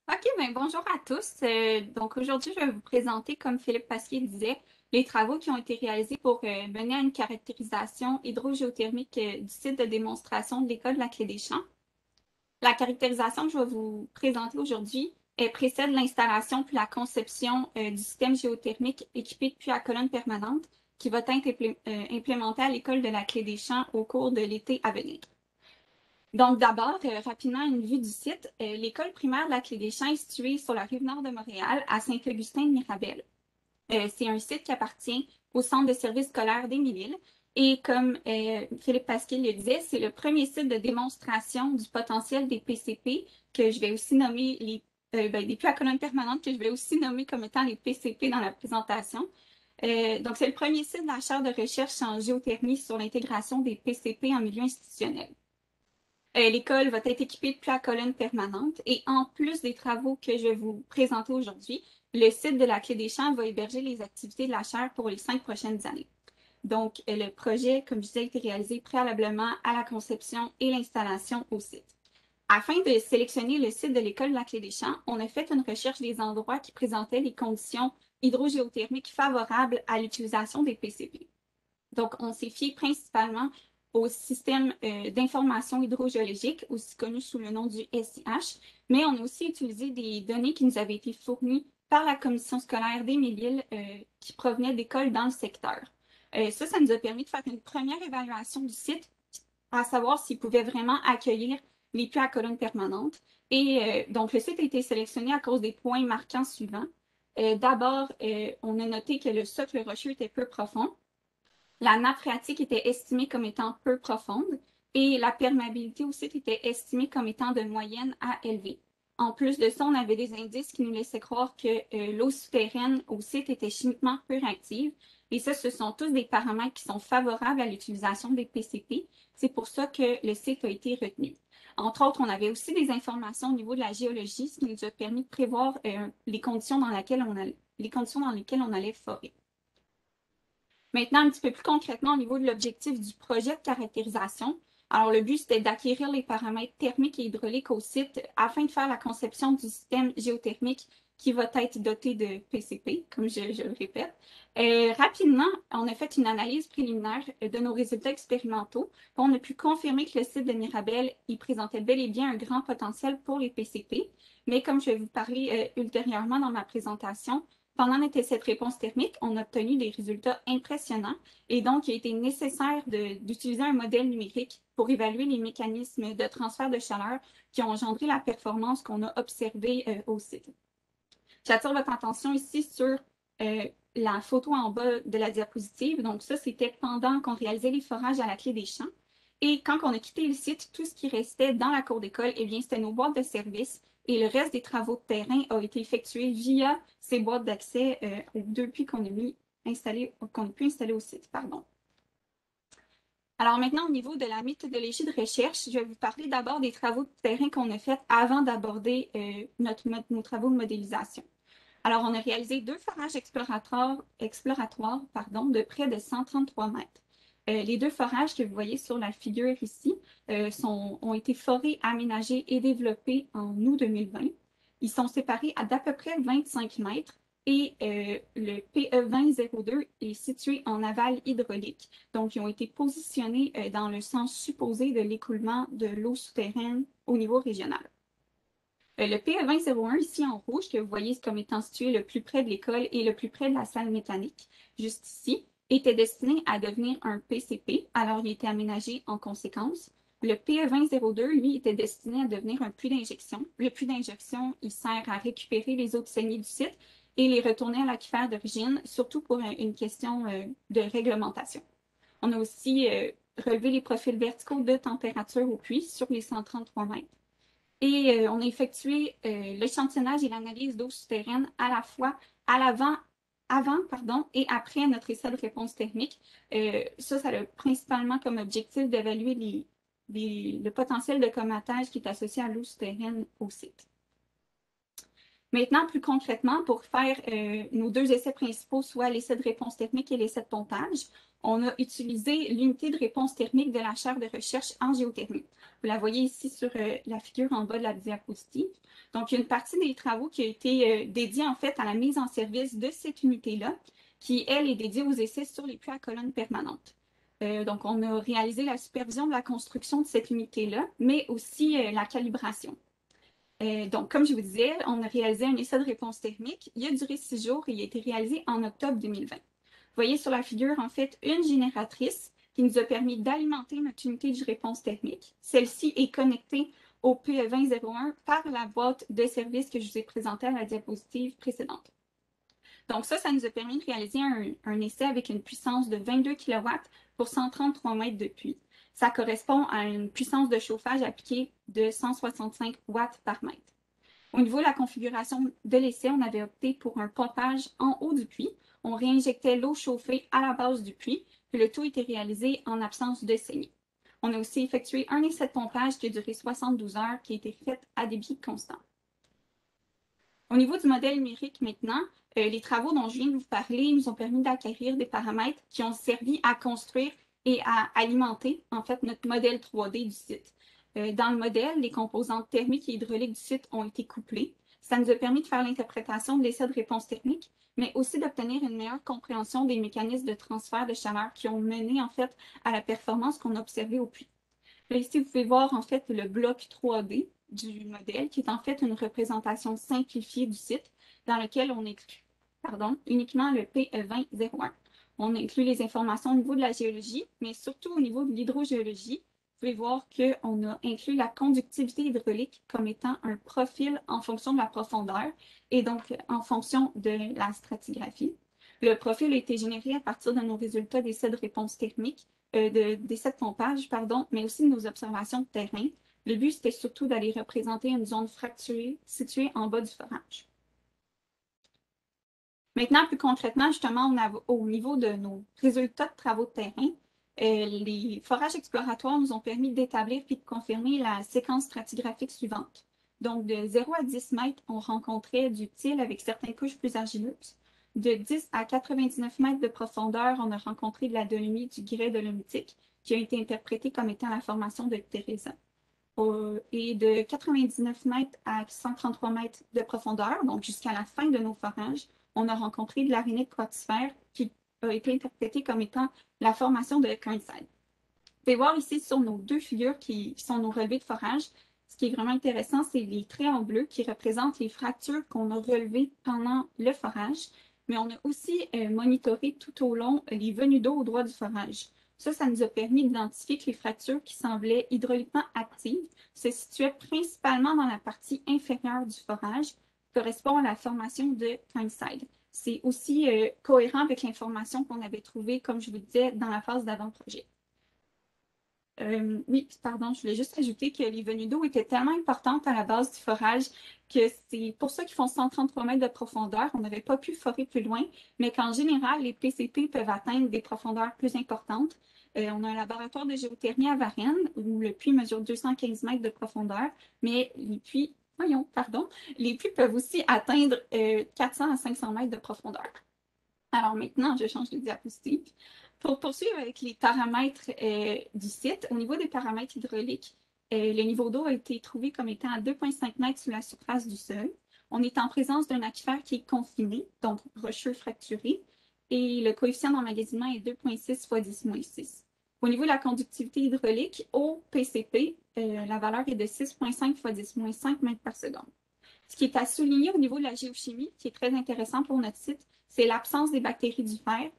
OK, ben bonjour à tous. Donc aujourd'hui, je vais vous présenter, comme Philippe Pasquier disait, les travaux qui ont été réalisés pour mener à une caractérisation hydrogéothermique du site de démonstration de l'École de la Clé des Champs. La caractérisation que je vais vous présenter aujourd'hui précède l'installation puis la conception du système géothermique équipé de puits à colonne permanente qui va être implémenté à l'École de la Clé des Champs au cours de l'été à venir. Donc, d'abord, rapidement, une vue du site. L'école primaire de la Clé des Champs est située sur la rive nord de Montréal, à Saint-Augustin-de-Mirabel. C'est un site qui appartient au centre de services scolaires d'Émile-Île. Et comme Philippe Pasquier le disait, c'est le premier site de démonstration du potentiel des PCP, que je vais aussi nommer des puits à colonne permanente, que je vais aussi nommer comme étant les PCP dans la présentation. Donc, c'est le premier site de la chaire de recherche en géothermie sur l'intégration des PCP en milieu institutionnel. L'école va être équipée de plats à colonnes permanentes et en plus des travaux que je vais vous présenter aujourd'hui, le site de la Clé des Champs va héberger les activités de la chaire pour les 5 prochaines années. Donc, le projet, comme je disais, a été réalisé préalablement à la conception et l'installation au site. Afin de sélectionner le site de l'École de la Clé des Champs, on a fait une recherche des endroits qui présentaient les conditions hydrogéothermiques favorables à l'utilisation des PCP. Donc, on s'est fié principalement au système d'information hydrogéologique, aussi connu sous le nom du SIH, mais on a aussi utilisé des données qui nous avaient été fournies par la commission scolaire d'Émile-Île qui provenaient d'écoles dans le secteur. Ça nous a permis de faire une première évaluation du site, à savoir s'il pouvait vraiment accueillir les puits à colonnes permanentes. Et donc, le site a été sélectionné à cause des points marquants suivants. D'abord, on a noté que le socle rocheux était peu profond. La nappe phréatique était estimée comme étant peu profonde et la perméabilité au site était estimée comme étant de moyenne à élevée. En plus de ça, on avait des indices qui nous laissaient croire que l'eau souterraine au site était chimiquement peu réactive. Et ça, ce sont tous des paramètres qui sont favorables à l'utilisation des PCP. C'est pour ça que le site a été retenu. Entre autres, on avait aussi des informations au niveau de la géologie, ce qui nous a permis de prévoir les conditions dans lesquelles on allait forer. Maintenant, un petit peu plus concrètement au niveau de l'objectif du projet de caractérisation. Alors, le but, c'était d'acquérir les paramètres thermiques et hydrauliques au site afin de faire la conception du système géothermique qui va être doté de PCP, comme je le répète. Rapidement, on a fait une analyse préliminaire de nos résultats expérimentaux. On a pu confirmer que le site de Mirabel, il présentait bel et bien un grand potentiel pour les PCP. Mais comme je vais vous parler ultérieurement dans ma présentation, pendant notre essai de réponse thermique, on a obtenu des résultats impressionnants et donc il a été nécessaire d'utiliser un modèle numérique pour évaluer les mécanismes de transfert de chaleur qui ont engendré la performance qu'on a observée au site. J'attire votre attention ici sur la photo en bas de la diapositive. Donc ça, c'était pendant qu'on réalisait les forages à la Clé des Champs. Et quand on a quitté le site, tout ce qui restait dans la cour d'école, eh bien, c'était nos boîtes de service et le reste des travaux de terrain a été effectué via ces boîtes d'accès depuis qu'on a pu installer au site. Pardon. Alors maintenant, au niveau de la méthodologie de recherche, je vais vous parler d'abord des travaux de terrain qu'on a faits avant d'aborder nos travaux de modélisation. Alors, on a réalisé 2 forages exploratoires de près de 133 mètres. Les 2 forages que vous voyez sur la figure ici ont été forés, aménagés et développés en août 2020. Ils sont séparés à d'à peu près 25 mètres et le PE2002 est situé en aval hydraulique. Donc, ils ont été positionnés dans le sens supposé de l'écoulement de l'eau souterraine au niveau régional. Le PE2001, ici en rouge, que vous voyez comme étant situé le plus près de l'école et le plus près de la salle mécanique, juste ici, était destiné à devenir un PCP, alors il était aménagé en conséquence. Le PE2002, lui, était destiné à devenir un puits d'injection. Le puits d'injection, il sert à récupérer les eaux de saignée du site et les retourner à l'aquifère d'origine, surtout pour une question de réglementation. On a aussi relevé les profils verticaux de température au puits sur les 133 mètres. Et on a effectué l'échantillonnage et l'analyse d'eau souterraine à la fois avant et après notre essai de réponse thermique. Ça a principalement comme objectif d'évaluer le potentiel de commattage qui est associé à l'eau souterraine au site. Maintenant, plus concrètement, pour faire nos 2 essais principaux, soit l'essai de réponse thermique et l'essai de pompage, on a utilisé l'unité de réponse thermique de la chaire de recherche en géothermie. Vous la voyez ici sur la figure en bas de la diapositive. Donc, il y a une partie des travaux qui a été dédiée en fait à la mise en service de cette unité-là, qui, elle, est dédiée aux essais sur les puits à colonnes permanentes. Donc, on a réalisé la supervision de la construction de cette unité-là, mais aussi la calibration. Donc, comme je vous disais, on a réalisé un essai de réponse thermique. Il a duré 6 jours et il a été réalisé en octobre 2020. Vous voyez sur la figure, en fait, une génératrice qui nous a permis d'alimenter notre unité de réponse thermique. Celle-ci est connectée au PE2001 par la boîte de service que je vous ai présentée à la diapositive précédente. Donc ça nous a permis de réaliser un essai avec une puissance de 22 kW pour 133 mètres de puits. Ça correspond à une puissance de chauffage appliquée de 165 watts par mètre. Au niveau de la configuration de l'essai, on avait opté pour un pompage en haut du puits. On réinjectait l'eau chauffée à la base du puits, puis le tout était réalisé en absence de saignée. On a aussi effectué un essai de pompage qui a duré 72 heures, qui a été fait à débit constant. Au niveau du modèle numérique maintenant, les travaux dont je viens de vous parler nous ont permis d'acquérir des paramètres qui ont servi à construire et à alimenter en fait notre modèle 3D du site. Dans le modèle, les composantes thermiques et hydrauliques du site ont été couplées. Ça nous a permis de faire l'interprétation de l'essai de réponse thermique, mais aussi d'obtenir une meilleure compréhension des mécanismes de transfert de chaleur qui ont mené en fait à la performance qu'on a observée au puits. Là, ici, vous pouvez voir en fait le bloc 3D du modèle, qui est en fait une représentation simplifiée du site dans lequel on inclut uniquement le PE2001. On inclut les informations au niveau de la géologie, mais surtout au niveau de l'hydrogéologie. Vous pouvez voir qu'on a inclus la conductivité hydraulique comme étant un profil en fonction de la profondeur et donc en fonction de la stratigraphie. Le profil a été généré à partir de nos résultats d'essais de réponse thermique, d'essais de pompage, pardon, mais aussi de nos observations de terrain. Le but, c'était surtout d'aller représenter une zone fracturée située en bas du forage. Maintenant, plus concrètement, justement, au niveau de nos résultats de travaux de terrain, les forages exploratoires nous ont permis d'établir puis de confirmer la séquence stratigraphique suivante. Donc, de 0 à 10 mètres, on rencontrait du till avec certaines couches plus argileuses. De 10 à 99 mètres de profondeur, on a rencontré de la dolomite, du grès dolomitique, qui a été interprété comme étant la formation de Teresa. Et de 99 mètres à 133 mètres de profondeur, donc jusqu'à la fin de nos forages, on a rencontré de l'arénite quartzifère qui a été interprétée comme étant la formation de Kearnside. Vous pouvez voir ici sur nos deux figures qui sont nos relevés de forage. Ce qui est vraiment intéressant, c'est les traits en bleu qui représentent les fractures qu'on a relevées pendant le forage, mais on a aussi monitoré tout au long les venues d'eau au droit du forage. Ça nous a permis d'identifier que les fractures qui semblaient hydrauliquement actives se situaient principalement dans la partie inférieure du forage, correspond à la formation de Kearnside. C'est aussi cohérent avec l'information qu'on avait trouvée, comme je vous disais, dans la phase d'avant-projet. Oui, pardon, je voulais juste ajouter que les venues d'eau étaient tellement importantes à la base du forage que c'est pour ça qu'ils font 133 mètres de profondeur. On n'avait pas pu forer plus loin, mais qu'en général, les PCP peuvent atteindre des profondeurs plus importantes. On a un laboratoire de géothermie à Varennes où le puits mesure 215 mètres de profondeur, mais les puits peuvent aussi atteindre 400 à 500 mètres de profondeur. Alors maintenant, je change de diapositive. Pour poursuivre avec les paramètres du site, au niveau des paramètres hydrauliques, le niveau d'eau a été trouvé comme étant à 2,5 mètres sous la surface du sol. On est en présence d'un aquifère qui est confiné, donc rocheux fracturé, et le coefficient d'emmagasinement est 2,6 fois 10-6. Au niveau de la conductivité hydraulique, au PCP, la valeur est de 6,5 fois 10-5 mètres par seconde. Ce qui est à souligner au niveau de la géochimie, qui est très intéressant pour notre site, c'est l'absence des bactéries du fer.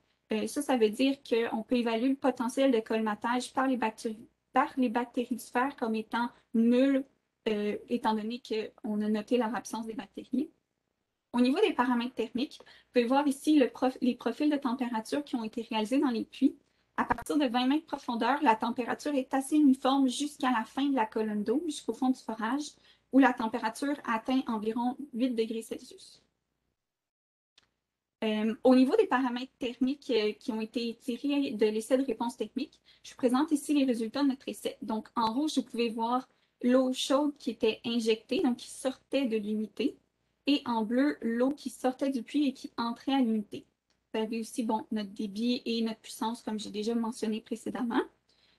Ça veut dire qu'on peut évaluer le potentiel de colmatage par les bactéries du fer comme étant nul, étant donné qu'on a noté leur absence des bactéries. Au niveau des paramètres thermiques, vous pouvez voir ici les profils de température qui ont été réalisés dans les puits. À partir de 20 mètres de profondeur, la température est assez uniforme jusqu'à la fin de la colonne d'eau, jusqu'au fond du forage, où la température atteint environ 8 degrés Celsius. Au niveau des paramètres thermiques qui ont été tirés de l'essai de réponse technique, je vous présente ici les résultats de notre essai. Donc, en rouge, vous pouvez voir l'eau chaude qui était injectée, donc qui sortait de l'unité, et en bleu, l'eau qui sortait du puits et qui entrait à l'unité. observer aussi notre débit et notre puissance, comme j'ai déjà mentionné précédemment.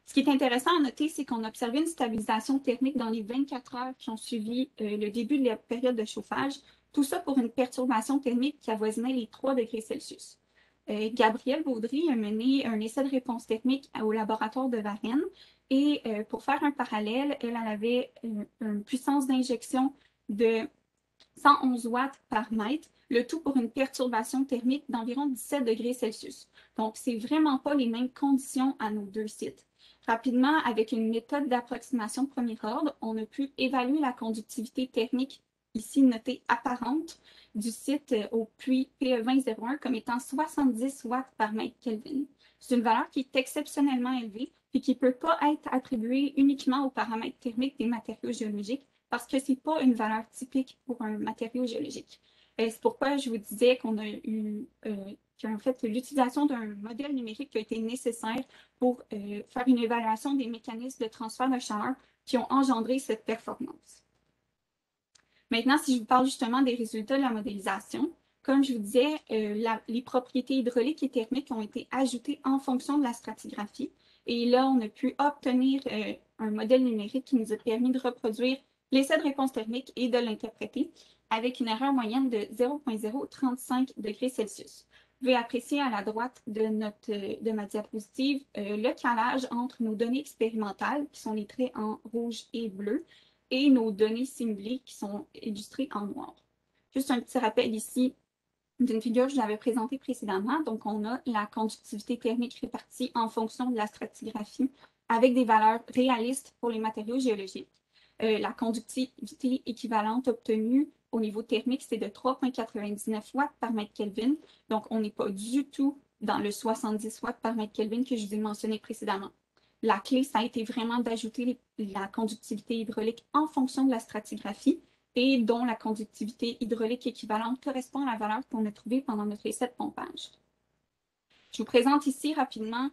Ce qui est intéressant à noter, c'est qu'on a observé une stabilisation thermique dans les 24 heures qui ont suivi le début de la période de chauffage, tout ça pour une perturbation thermique qui avoisinait les 3 degrés Celsius. Gabrielle Baudry a mené un essai de réponse thermique au laboratoire de Varennes et pour faire un parallèle, elle avait une puissance d'injection de 111 watts par mètre, le tout pour une perturbation thermique d'environ 17 degrés Celsius. Donc, c'est vraiment pas les mêmes conditions à nos deux sites. Rapidement, avec une méthode d'approximation premier ordre, on a pu évaluer la conductivité thermique, ici notée apparente, du site au puits PE2001 comme étant 70 watts par mètre Kelvin. C'est une valeur qui est exceptionnellement élevée et qui ne peut pas être attribuée uniquement aux paramètres thermiques des matériaux géologiques, parce que ce n'est pas une valeur typique pour un matériau géologique. C'est pourquoi je vous disais qu'on a eu qu'en fait l'utilisation d'un modèle numérique qui a été nécessaire pour faire une évaluation des mécanismes de transfert de chaleur qui ont engendré cette performance. Maintenant, si je vous parle justement des résultats de la modélisation, comme je vous disais, les propriétés hydrauliques et thermiques ont été ajoutées en fonction de la stratigraphie. Et là, on a pu obtenir un modèle numérique qui nous a permis de reproduire l'essai de réponse thermique et de l'interpréter avec une erreur moyenne de 0,035 degrés Celsius. Vous pouvez apprécier à la droite de ma diapositive le calage entre nos données expérimentales, qui sont les traits en rouge et bleu, et nos données simulées, qui sont illustrées en noir. Juste un petit rappel ici d'une figure que je vous avais présentée précédemment. Donc, on a la conductivité thermique répartie en fonction de la stratigraphie avec des valeurs réalistes pour les matériaux géologiques. La conductivité équivalente obtenue au niveau thermique, c'est de 3,99 watts par mètre Kelvin. Donc, on n'est pas du tout dans le 70 watts par mètre Kelvin que je vous ai mentionné précédemment. La clé, ça a été vraiment d'ajouter la conductivité hydraulique en fonction de la stratigraphie et dont la conductivité hydraulique équivalente correspond à la valeur qu'on a trouvée pendant notre essai de pompage. Je vous présente ici rapidement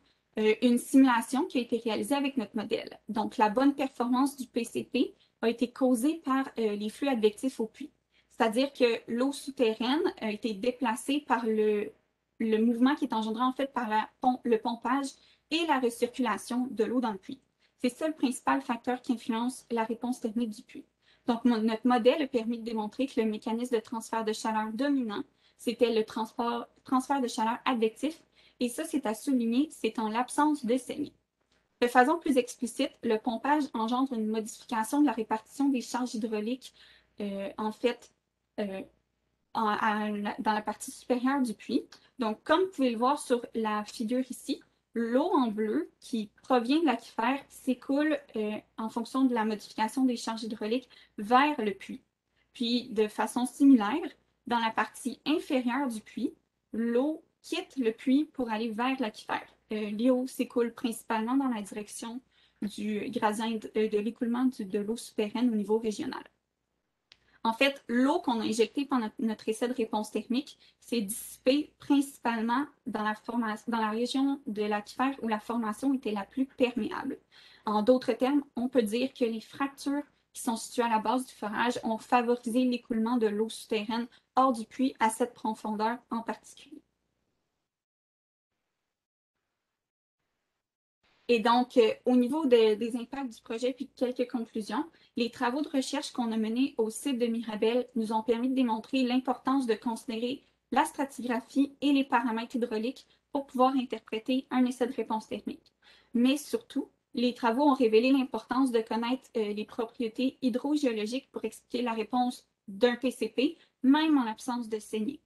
une simulation qui a été réalisée avec notre modèle. Donc, la bonne performance du PCP a été causée par les flux advectifs au puits. C'est-à-dire que l'eau souterraine a été déplacée par le mouvement qui est engendré en fait par le pompage et la recirculation de l'eau dans le puits. C'est ça le principal facteur qui influence la réponse thermique du puits. Donc, notre modèle a permis de démontrer que le mécanisme de transfert de chaleur dominant, c'était le transfert de chaleur advectif, et ça, c'est à souligner, c'est en l'absence de saignée. De façon plus explicite, le pompage engendre une modification de la répartition des charges hydrauliques, en fait, dans la partie supérieure du puits. Donc, comme vous pouvez le voir sur la figure ici, l'eau en bleu qui provient de l'aquifère s'écoule en fonction de la modification des charges hydrauliques vers le puits. Puis, de façon similaire, dans la partie inférieure du puits, l'eau quitte le puits pour aller vers l'aquifère. L'eau s'écoule principalement dans la direction du gradient de l'écoulement de l'eau souterraine au niveau régional. En fait, l'eau qu'on a injectée pendant notre essai de réponse thermique s'est dissipée principalement dans la région de l'aquifère où la formation était la plus perméable. En d'autres termes, on peut dire que les fractures qui sont situées à la base du forage ont favorisé l'écoulement de l'eau souterraine hors du puits à cette profondeur en particulier. Et donc, au niveau des impacts du projet, puis quelques conclusions, les travaux de recherche qu'on a menés au site de Mirabel nous ont permis de démontrer l'importance de considérer la stratigraphie et les paramètres hydrauliques pour pouvoir interpréter un essai de réponse thermique. Mais surtout, les travaux ont révélé l'importance de connaître les propriétés hydrogéologiques pour expliquer la réponse d'un PCP, même en l'absence de saignée.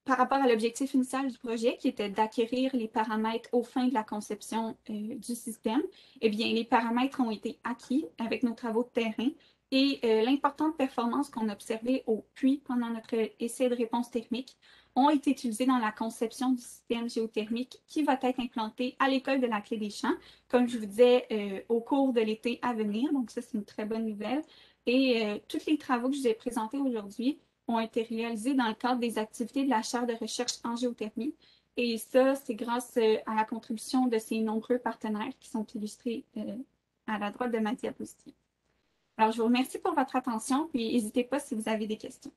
Par rapport à l'objectif initial du projet, qui était d'acquérir les paramètres aux fins de la conception du système, eh bien, les paramètres ont été acquis avec nos travaux de terrain et l'importante performance qu'on a observée au puits pendant notre essai de réponse thermique ont été utilisés dans la conception du système géothermique qui va être implanté à l'école de la Clé des Champs, comme je vous disais, au cours de l'été à venir. Donc, ça, c'est une très bonne nouvelle. Et tous les travaux que je vous ai présentés aujourd'hui ont été réalisés dans le cadre des activités de la chaire de recherche en géothermie. Et ça, c'est grâce à la contribution de ces nombreux partenaires qui sont illustrés à la droite de ma diapositive. Alors, je vous remercie pour votre attention, puis n'hésitez pas si vous avez des questions.